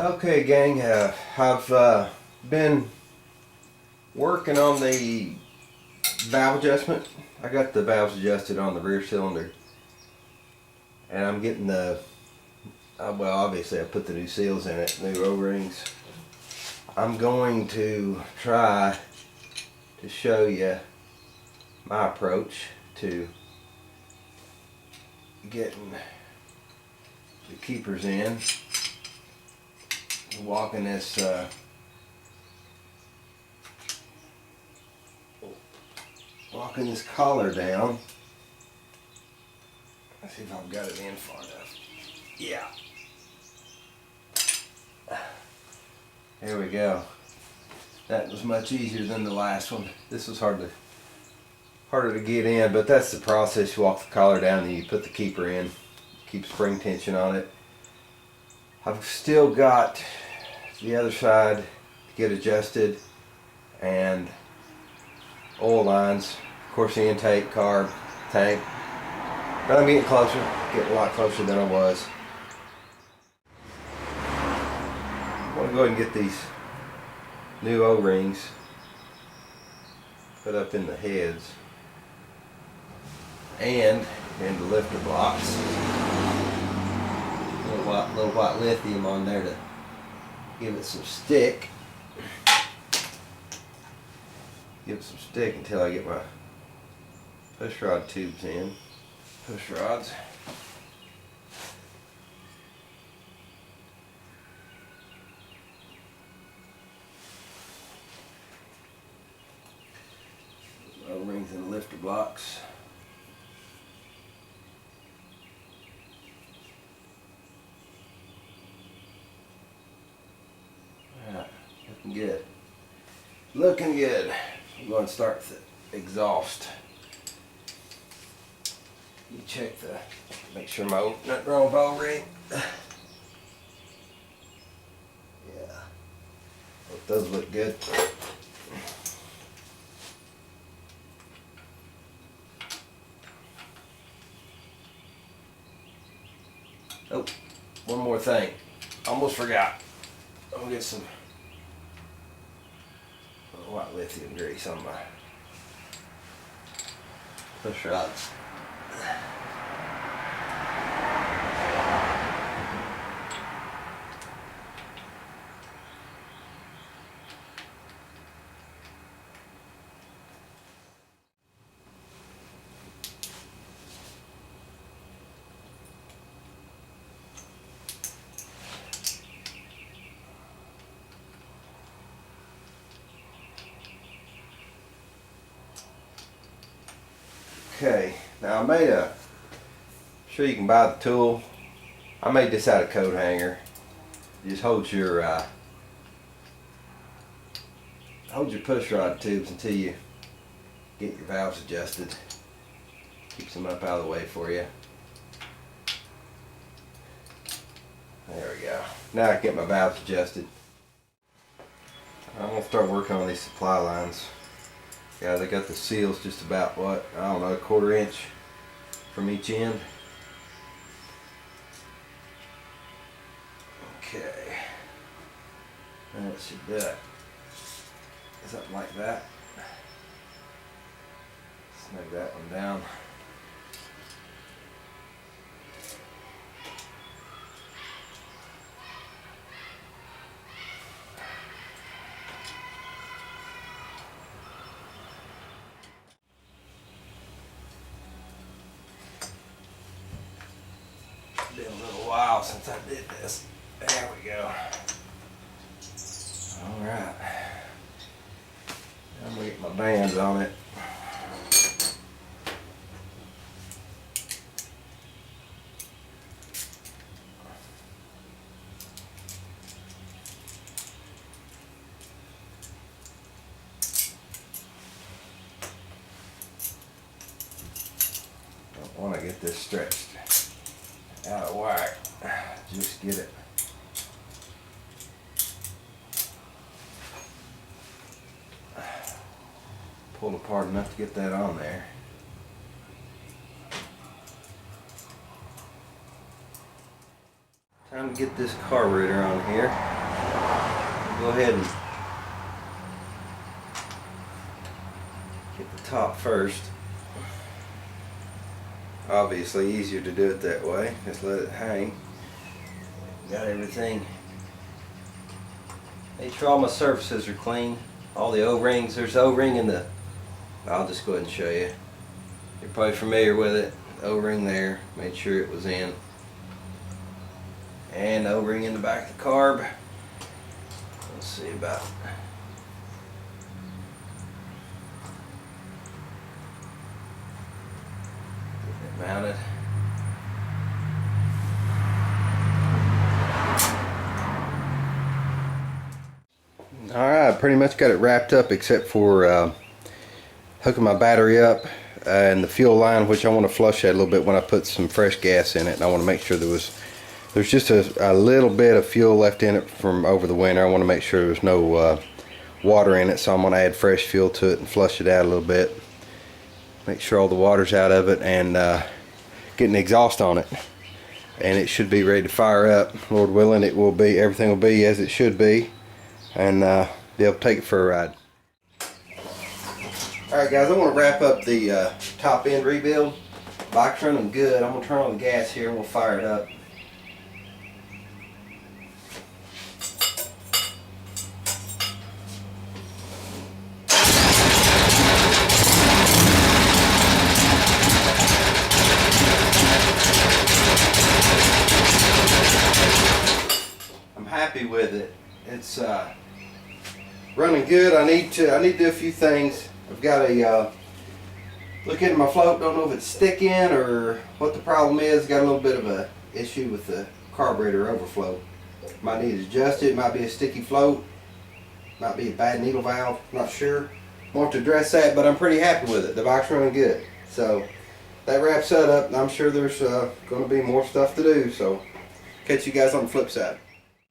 Okay, gang, I've been working on the valve adjustment. I got the valves adjusted on the rear cylinder, and I'm getting the, well, obviously I put the new seals in it, new O-rings. I'm going to try to show you my approach to getting the keepers in. Walking this collar down. Let's see if I've got it in far enough. Yeah. There we go. That was much easier than the last one. This was harder to get in, but that's the process. You walk the collar down, then you put the keeper in. Keep spring tension on it. I've still got the other side to get adjusted, and oil lines, of course the intake, carb, tank. But I'm getting closer, getting a lot closer than I was. I'm going to go ahead and get these new O-rings put up in the heads and in the lifter blocks. Little white lithium on there to give it some stick. Give it some stick until I get my push rod tubes in. Push rods. O-rings and lifter blocks. Looking good. Looking good. I'm going to start with the exhaust. You check make sure my nothing wrong with O-ring. Yeah. Both those look good. Oh, one more thing. Almost forgot. I'm gonna get some white lithium grease on my push rods. Okay, now I made I'm sure you can buy the tool. I made this out of coat hanger. It just holds your push rod tubes until you get your valves adjusted. Keeps them up out of the way for you. There we go. Now I can get my valves adjusted. I'm gonna start working on these supply lines. Yeah, they got the seals just about, what, I don't know, a 1/4 inch from each end. Okay. That should do it. Something like that. Snug that one down. Been a little while since I did this. There we go. Alright. I'm gonna get my bands on it. Don't want to get this stretched out of whack. Just get it pulled apart enough to get that on there. Time me get this carburetor on here. Go ahead and get the top first. Obviously easier to do it that way. Just let it hang. Got everything. Make sure all my surfaces are clean. All the O-rings. There's O-ring in the... I'll just go ahead and show you. You're probably familiar with it. O-ring there. Made sure it was in. And O-ring in the back of the carb. Let's see about... Getting it mounted. Alright, pretty much got it wrapped up except for hooking my battery up and the fuel line, which I want to flush that a little bit when I put some fresh gas in it. And I want to make sure there's just a little bit of fuel left in it from over the winter. I want to make sure there's no water in it, so I'm going to add fresh fuel to it and flush it out a little bit. Make sure all the water's out of it and get an exhaust on it. And it should be ready to fire up. Lord willing, everything will be as it should be. And be able to take it for a ride. Alright guys, I want to wrap up the top end rebuild. Bike's running good. I'm going to turn on the gas here and we'll fire it up. I'm happy with it. It's running good. I need to do a few things. I've got a look into my float. Don't know if it's sticking or what the problem is. Got a little bit of a issue with the carburetor overflow. Might need to adjust it. Might be a sticky float. Might be a bad needle valve. Not sure. Want to address that, but I'm pretty happy with it. The bike's running good. So that wraps that up. I'm sure there's going to be more stuff to do. So catch you guys on the flip side.